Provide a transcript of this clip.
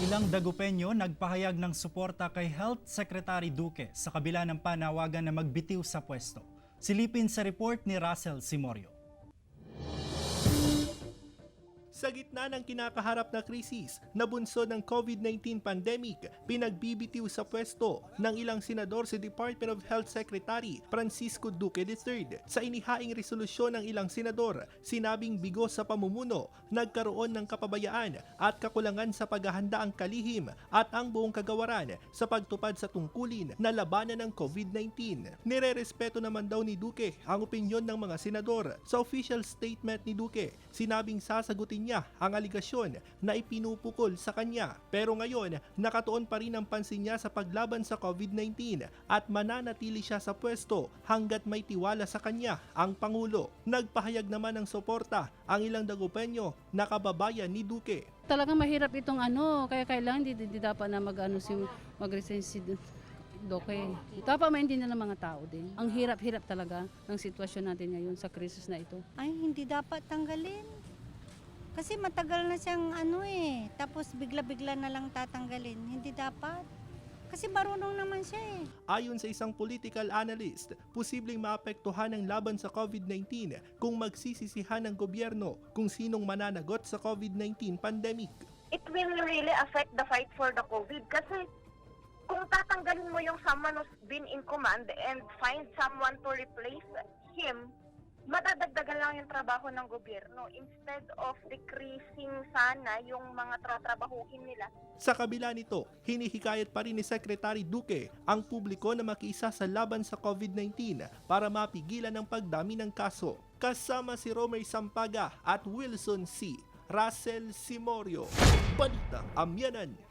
Ilang Dagupenyo nagpahayag ng suporta kay Health Secretary Duque sa kabila ng panawagan na magbitiw sa pwesto. Silipin sa report ni Russell Simorio. Sa gitna ng kinakaharap na krisis na bunso ng COVID-19 pandemic, pinagbibitiw sa pwesto ng ilang senador si Department of Health Secretary Francisco Duque III. Sa inihaing resolusyon ng ilang senador, sinabing bigo sa pamumuno, nagkaroon ng kapabayaan at kakulangan sa paghahanda ang kalihim at ang buong kagawaran sa pagtupad sa tungkulin na labanan ng COVID-19. Nirerespeto naman daw ni Duque ang opinyon ng mga senador. Sa official statement ni Duque, sinabing sasagutin niya ang aligasyon na ipinupukol sa kanya. Pero ngayon, nakatuon pa rin ang pansin niya sa paglaban sa COVID-19 at mananatili siya sa pwesto hanggat may tiwala sa kanya ang Pangulo. Nagpahayag naman ng suporta ang Ilang Dagupenyo na kababayan ni Duque. Talagang mahirap itong kaya kailangan hindi dapat na mag-resign si Duque. Dapat maintindihan ng mga tao din. Ang hirap-hirap talaga ng sitwasyon natin ngayon sa krisis na ito. Ay, hindi dapat tanggalin. Kasi matagal na siyang tapos bigla-bigla na lang tatanggalin. Hindi dapat. Kasi marunong naman siya eh. Ayon sa isang political analyst, posibleng maapektuhan ang laban sa COVID-19 kung magsisisihan ng gobyerno kung sinong mananagot sa COVID-19 pandemic. It will really affect the fight for the COVID kasi kung tatanggalin mo yung someone who's been in command and find someone to replace him, madadagdagan lang yung trabaho ng gobyerno instead of decreasing sana yung mga trabahuhin nila. Sa kabila nito, hinihikayat pa rin ni Secretary Duque ang publiko na makiisa sa laban sa COVID-19 para mapigilan ang pagdami ng kaso. Kasama si Romer Sampaga at Wilson C. Russell Simorio, Balitang Amianan.